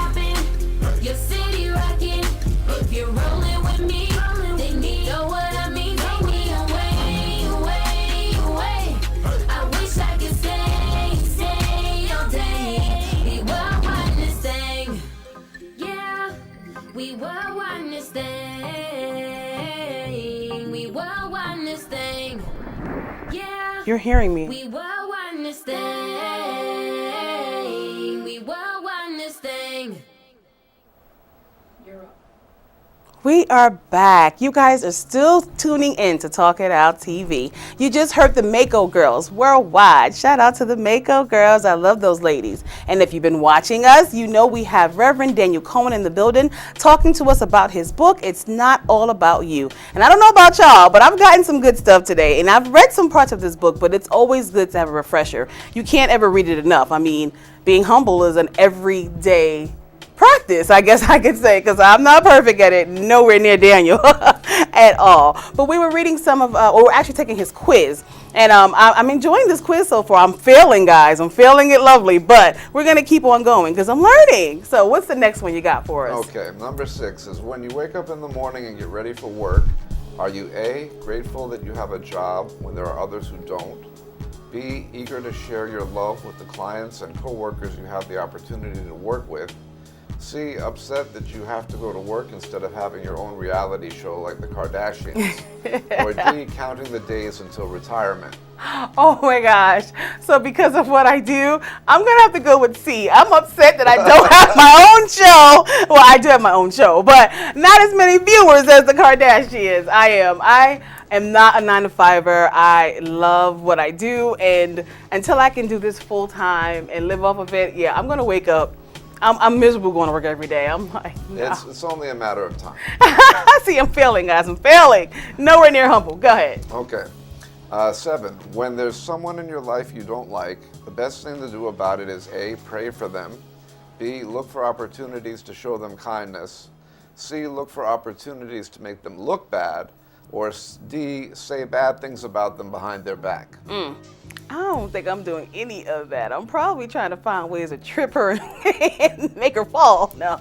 Your city rockin'. If you're rollin' with me, then you know what I mean. Take me away, away, away. I wish I could stay all day. We wild in this thing, yeah. We wild in this thing. We wild in this thing, yeah. You're hearing me. We wild in this thing. We wild in this thing. We are back. You guys are still tuning in to Talk It Out TV. You just heard the Mako Girls worldwide. Shout out to the Mako Girls. I love those ladies. And if you've been watching us, you know we have Reverend Daniel Cohen in the building talking to us about his book, It's Not All About You. And I don't know about y'all, but I've gotten some good stuff today. And I've read some parts of this book, but it's always good to have a refresher. You can't ever read it enough. I mean, being humble is an everyday practice, I guess I could say, because I'm not perfect at it, nowhere near Daniel at all. But we were reading some of, or we're actually taking his quiz, and I'm enjoying this quiz so far. I'm failing, guys. I'm failing it lovely, but we're going to keep on going because I'm learning. So what's the next one you got for us? Okay, number 6 is when you wake up in the morning and get ready for work, are you A, grateful that you have a job when there are others who don't? B, eager to share your love with the clients and coworkers you have the opportunity to work with? C, upset that you have to go to work instead of having your own reality show like the Kardashians? Or D, counting the days until retirement? Oh my gosh. So because of what I do, I'm going to have to go with C. I'm upset that I don't have my own show. Well, I do have my own show, but not as many viewers as the Kardashians. I am not a 9-to-5er. I love what I do, and until I can do this full time and live off of it, yeah, I'm going to wake up. I'm miserable going to work every day. I'm like, no. It's only a matter of time. See, I'm failing, guys. I'm failing. Nowhere near humble. Go ahead. Okay. 7, when there's someone in your life you don't like, the best thing to do about it is A, pray for them. B, look for opportunities to show them kindness. C, look for opportunities to make them look bad. Or D, say bad things about them behind their back. I don't think I'm doing any of that. I'm probably trying to find ways to trip her and make her fall. No,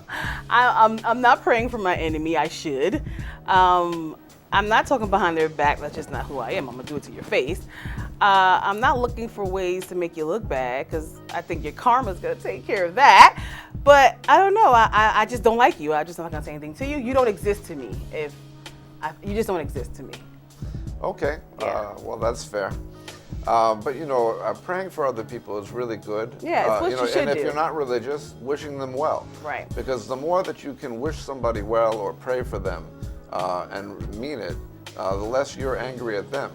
I'm not praying for my enemy. I should. I'm not talking behind their back. That's just not who I am. I'm going to do it to your face. I'm not looking for ways to make you look bad because I think your karma's going to take care of that. But I don't know. I just don't like you. I'm just not going to say anything to you. You don't exist to me. You just don't exist to me. Okay. Yeah. Well, that's fair. But praying for other people is really good. Yeah, it's what you should and if do. you're not religious, wishing them well. Right. Because the more that you can wish somebody well or pray for them and mean it, the less you're angry at them.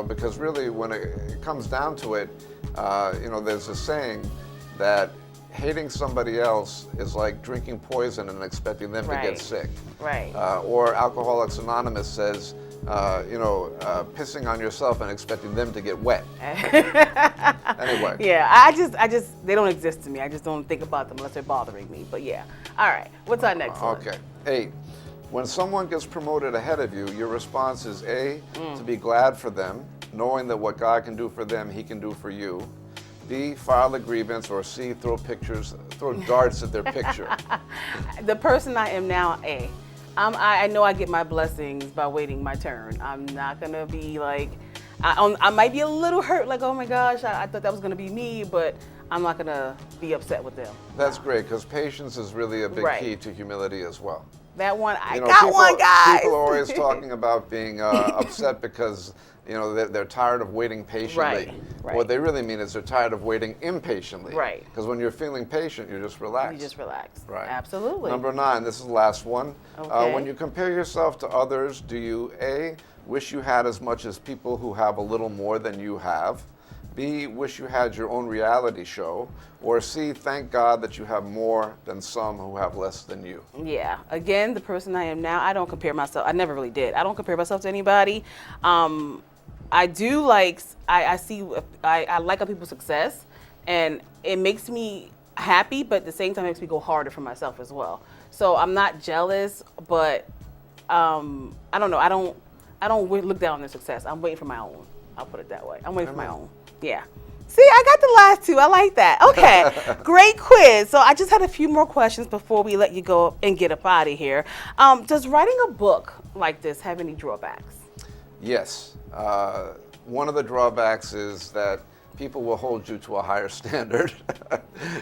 Because really when it comes down to it, there's a saying that hating somebody else is like drinking poison and expecting them to get sick. Right. Or Alcoholics Anonymous says, pissing on yourself and expecting them to get wet. Anyway. Yeah, I just, they don't exist to me. I just don't think about them unless they're bothering me. But yeah. All right. What's our next one? Okay. 8. When someone gets promoted ahead of you, your response is A, to be glad for them, knowing that what God can do for them, He can do for you. B, file a grievance, or C, throw darts at their picture. The person I am now, A. I know I get my blessings by waiting my turn. I'm not gonna be like, I might be a little hurt, like, oh my gosh, I thought that was gonna be me, but I'm not gonna be upset with them. That's great, because patience is really a big Right. key to humility as well. That one, I got one, guys. People are always talking about being upset because they're tired of waiting patiently. Right. What they really mean is they're tired of waiting impatiently. Right. Because when you're feeling patient, you're just relaxed. You just relax. Right. Absolutely. Number 9, this is the last one. Okay. When you compare yourself to others, do you A, wish you had as much as people who have a little more than you have? B, wish you had your own reality show? Or C, thank God that you have more than some who have less than you? Yeah. Again, the person I am now, I don't compare myself. I never really did. I don't compare myself to anybody. I do like, I like other people's success, and it makes me happy, but at the same time it makes me go harder for myself as well. So I'm not jealous, but I don't know. I don't look down on their success. I'm waiting for my own. I'll put it that way. I'm waiting for my own. Yeah. See, I got the last two. I like that. Okay, great quiz. So I just had a few more questions before we let you go and get up out of here. Does writing a book like this have any drawbacks? Yes. One of the drawbacks is that people will hold you to a higher standard.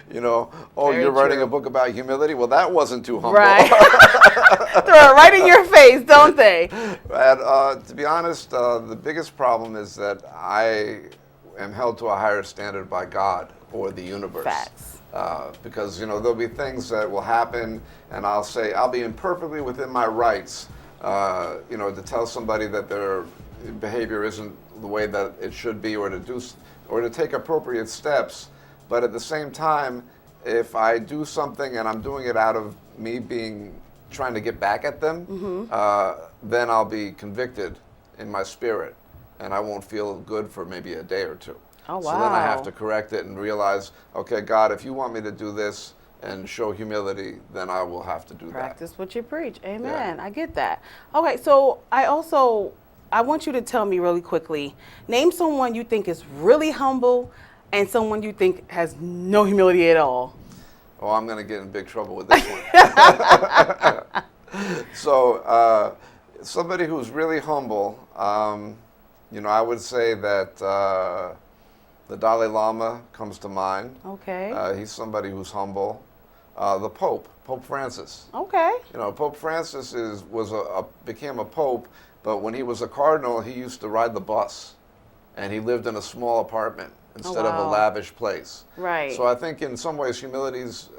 Very you're writing true. a book about humility? Well, that wasn't too humble. Right. Throw it right in your face, don't they? And, to be honest, the biggest problem is that I am held to a higher standard by God or the universe. Facts. Because there'll be things that will happen, and I'll say I'll be perfectly within my rights, to tell somebody that their behavior isn't the way that it should be, or to take appropriate steps. But at the same time, if I do something and I'm doing it out of me trying to get back at them, then I'll be convicted in my spirit, and I won't feel good for maybe a day or two. Oh, wow. So then I have to correct it and realize, okay, God, if you want me to do this and show humility, then I will have to do that. Practice what you preach. Amen. I get that. Okay, so I want you to tell me really quickly, name someone you think is really humble and someone you think has no humility at all. Oh, I'm going to get in big trouble with this one. So, somebody who's really humble, I would say that the Dalai Lama comes to mind. Okay. He's somebody who's humble. The Pope Francis. Okay. Pope Francis became a pope, but when he was a cardinal, he used to ride the bus, and he lived in a small apartment instead of a lavish place. Right. So I think in some ways humility's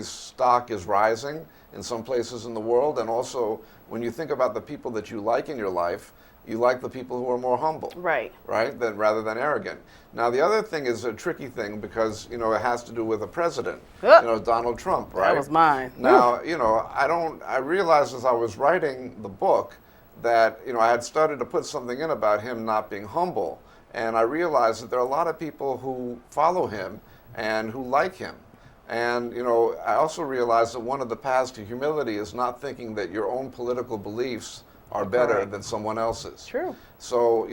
stock is rising in some places in the world, and also when you think about the people that you like in your life, you like the people who are more humble. Right. Right? Rather than arrogant. Now the other thing is a tricky thing because it has to do with a president. Donald Trump, right? That was mine. Now, I realized as I was writing the book that, I had started to put something in about him not being humble. And I realized that there are a lot of people who follow him and who like him. And, I also realized that one of the paths to humility is not thinking that your own political beliefs are better than someone else's. True. So,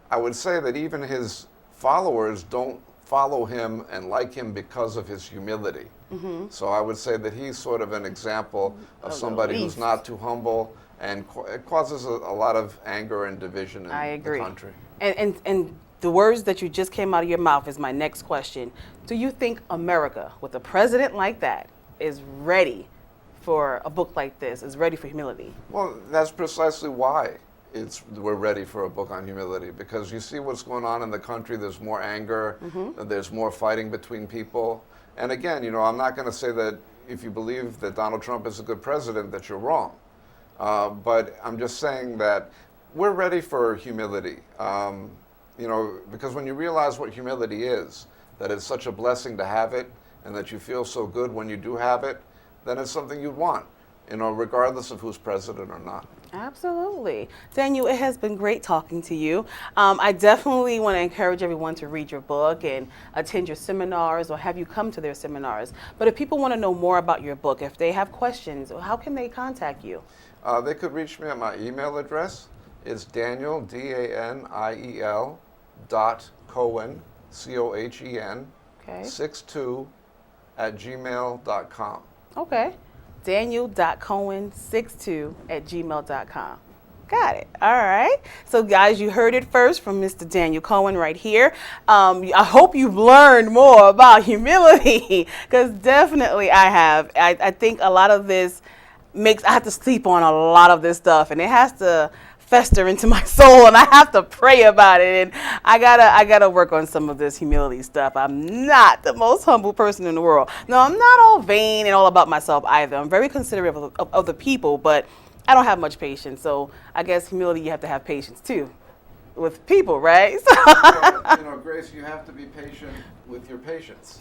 I would say that even his followers don't follow him and like him because of his humility. Mm-hmm. So I would say that he's sort of an example of somebody who's not too humble, and it causes a lot of anger and division in the country. And the words that you just came out of your mouth is my next question. Do you think America, with a president like that, is ready for a book like this, is ready for humility? Well, that's precisely why. we're ready for a book on humility, because you see what's going on in the country. There's more anger, there's more fighting between people. And again, I'm not going to say that if you believe that Donald Trump is a good president, that you're wrong. But I'm just saying that we're ready for humility. Because when you realize what humility is, that it's such a blessing to have it, and that you feel so good when you do have it, then it's something you'd want, regardless of who's president or not. Absolutely. Daniel, it has been great talking to you. I definitely want to encourage everyone to read your book and attend your seminars or have you come to their seminars. But if people want to know more about your book, if they have questions, how can they contact you? They could reach me at my email address. It's Daniel, Daniel, .Cohen, Cohen, Okay. 62 @gmail.com. Okay. Daniel.Cohen62@gmail.com. Got it. All right. So, guys, you heard it first from Mr. Daniel Cohen right here. I hope you've learned more about humility, because definitely I have. I think a lot of this I have to sleep on a lot of this stuff, and it has to fester into my soul, and I have to pray about it, and I gotta work on some of this humility stuff. I'm not the most humble person in the world. No, I'm not all vain and all about myself either. I'm very considerate of the people, but I don't have much patience. So I guess humility, you have to have patience too with people, right? Grace, you have to be patient with your patience.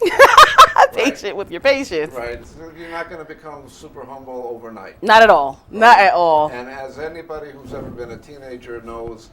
Patient with your patience. Right. So you're not going to become super humble overnight. Not at all. Right? Not at all. And as anybody who's ever been a teenager knows,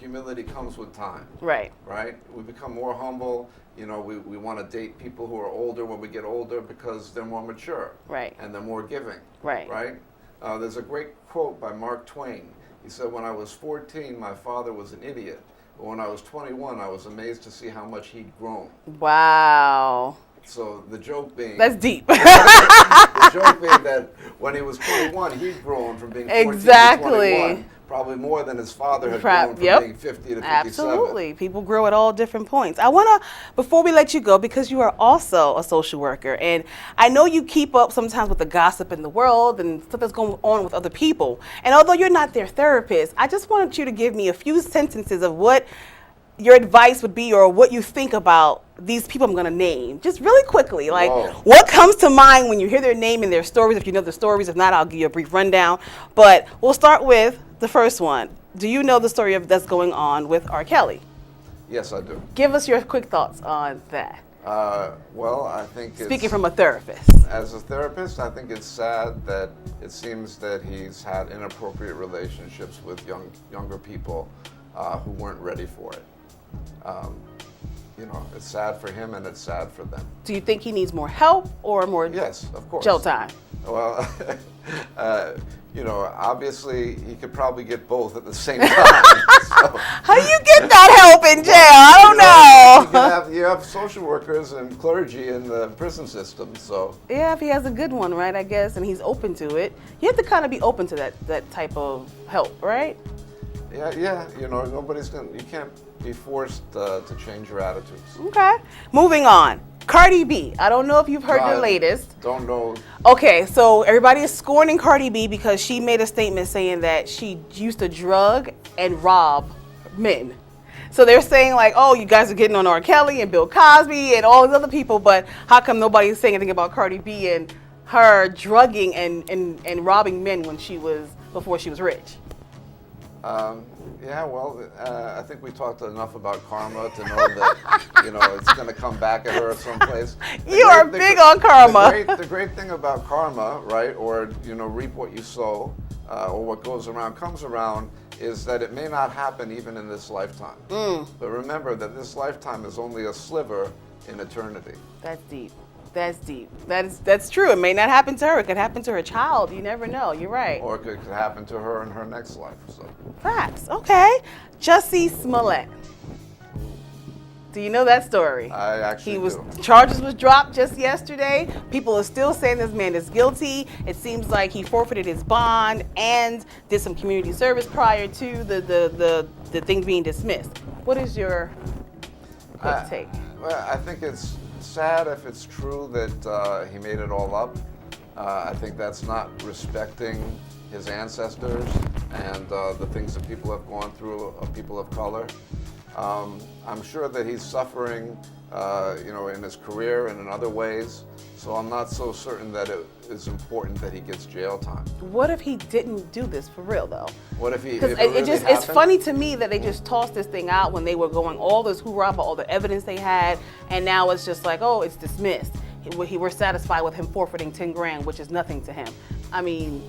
humility comes with time. Right. Right? We become more humble. We want to date people who are older when we get older because they're more mature. Right. And they're more giving. Right. Right? There's a great quote by Mark Twain. He said, "When I was 14, my father was an idiot. But when I was 21, I was amazed to see how much he'd grown." Wow. So the joke being... That's deep. The joke being that when he was 21, he'd grown from being 14 to 21. Probably more than his father had grown from being 50 to 57. Absolutely. People grow at all different points. I want to, before we let you go, because you are also a social worker, and I know you keep up sometimes with the gossip in the world and stuff that's going on with other people. And although you're not their therapist, I just wanted you to give me a few sentences of what your advice would be or what you think about these people I'm going to name. Just really quickly, like what comes to mind when you hear their name and their stories, if you know the stories. If not, I'll give you a brief rundown. But we'll start with the first one. Do you know the story that's going on with R. Kelly? Yes, I do. Give us your quick thoughts on that. Well, I think Speaking from a therapist. As a therapist, I think it's sad that it seems that he's had inappropriate relationships with younger people who weren't ready for it. It's sad for him and it's sad for them. Do you think he needs more help or more Yes, of course. jail time? Well, obviously he could probably get both at the same time. So, how do you get that help in jail? I don't know. You have social workers and clergy in the prison system, so. Yeah, if he has a good one, right, I guess, and he's open to it. You have to kind of be open to that type of help, right? Yeah, you can't be forced to change your attitudes. Okay. Moving on. Cardi B. I don't know if you've heard the latest. Don't know. Okay, so everybody is scorning Cardi B because she made a statement saying that she used to drug and rob men. So they're saying like, oh, you guys are getting on R. Kelly and Bill Cosby and all these other people, but how come nobody's saying anything about Cardi B and her drugging and robbing men before she was rich? I think we talked enough about karma to know that, it's going to come back at her someplace. You are big on karma. The great thing about karma, right, or, reap what you sow, or what goes around comes around, is that it may not happen even in this lifetime. But remember that this lifetime is only a sliver in eternity. That's deep. That's deep. That's true. It may not happen to her. It could happen to her child. You never know. You're right. Or it could happen to her in her next life. So. Facts. Okay. Jussie Smollett. Do you know that story? I actually do. Charges was dropped just yesterday. People are still saying this man is guilty. It seems like he forfeited his bond and did some community service prior to the thing being dismissed. What is your take? Well, I think it's sad if it's true that he made it all up. I think that's not respecting his ancestors and the things that people have gone through, people of color. I'm sure that he's suffering, in his career and in other ways. So I'm not so certain that it is important that he gets jail time. What if he didn't do this for real though? What if he? Because If it really it's happened? funny to me that they just tossed this thing out when they were going all this hoorah about all the evidence they had, and now it's just like, oh, it's dismissed. We're satisfied with him forfeiting 10 grand, which is nothing to him. I mean.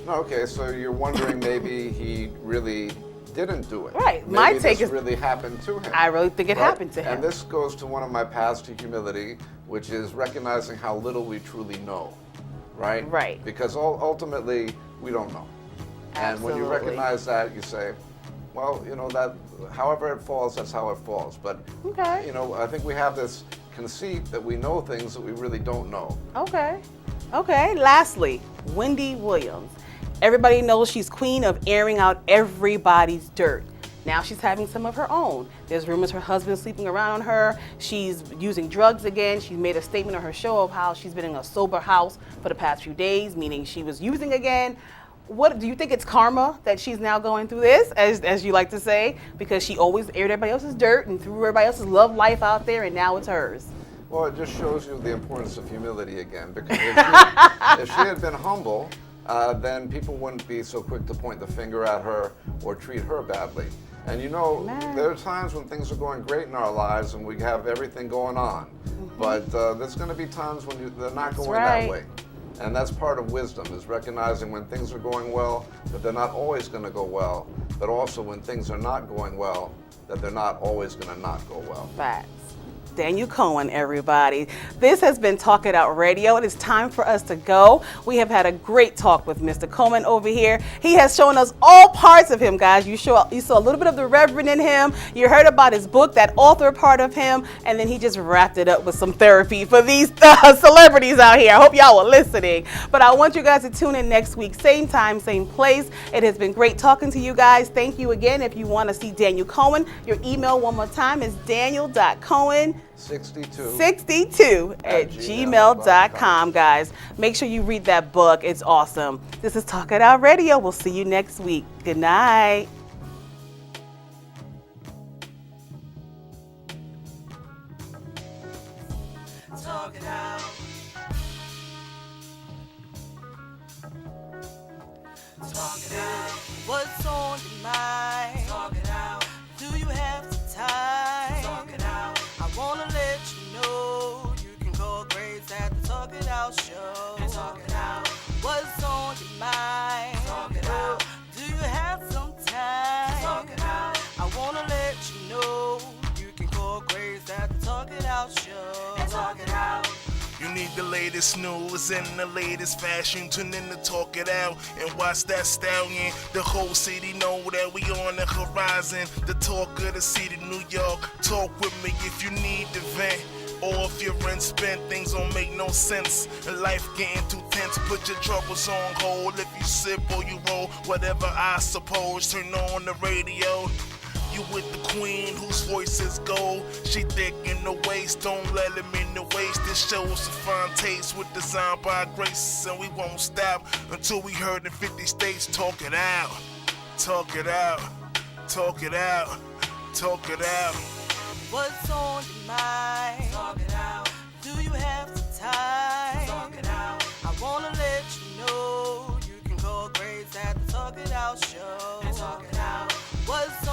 Okay, so you're wondering maybe he really didn't do it. Right. Maybe My take this is really happened to him. I really think it Right? happened to him. And this goes to one of my paths to humility, which is recognizing how little we truly know, right? Right. Because ultimately, we don't know. And when you Absolutely. recognize that, you say, well, that however it falls, that's how it falls. But, Okay. I think we have this conceit that we know things that we really don't know. Okay. Lastly, Wendy Williams. Everybody knows she's queen of airing out everybody's dirt. Now she's having some of her own. There's rumors her husband's sleeping around on her. She's using drugs again. She made a statement on her show of how she's been in a sober house for the past few days, meaning she was using again. What do you think it's karma that she's now going through this, as you like to say, because she always aired everybody else's dirt and threw everybody else's love life out there, and now it's hers? Well, it just shows you the importance of humility again, because if she had been humble, then people wouldn't be so quick to point the finger at her or treat her badly. And there are times when things are going great in our lives and we have everything going on. But there's going to be times when they're not going that way. And that's part of wisdom, is recognizing when things are going well, that they're not always going to go well, but also when things are not going well, that they're not always going to not go well. Facts. Daniel Cohen, everybody. This has been Talk It Out Radio. It is time for us to go. We have had a great talk with Mr. Cohen over here. He has shown us all parts of him, guys. You saw a little bit of the Reverend in him. You heard about his book, that author part of him, and then he just wrapped it up with some therapy for these celebrities out here. I hope y'all were listening. But I want you guys to tune in next week, same time, same place. It has been great talking to you guys. Thank you again. If you want to see Daniel Cohen, your email one more time is daniel.cohen 62 at gmail.com, guys. Make sure you read that book. It's awesome. This is Talk It Out Radio. We'll see you next week. Good night. Talk it out. Talk it out. What's on your mind? Talk it out. Do you have the time? Talk it out. I wanna let you know you can call Grace at the Talk It Out show. And talk it out. What's on your mind? Talk it out. Do you have some time? Talk it out. I wanna let you know you can call Grace at the Talk It Out show. And talk it out. You need the latest news and the latest fashion. Tune in to Talk It Out and watch that stallion. The whole city know that we on the horizon. The talk of the city, New York. Talk with me if you need the vent. Or if your rent spent, things don't make no sense. And life getting too tense, put your troubles on hold. If you sip or you roll, whatever I suppose. Turn on the radio. You with the queen whose voice is gold. She thick in the waist, don't let him in the waist. This shows a fine taste with design by Grace. And we won't stop until we heard in 50 states. Talk it out, talk it out, talk it out, talk it out. What's on your mind? Talk it out. Do you have the time? Talk it out. I wanna let you know you can call Grace at the Talk It Out show. And talk it out. What's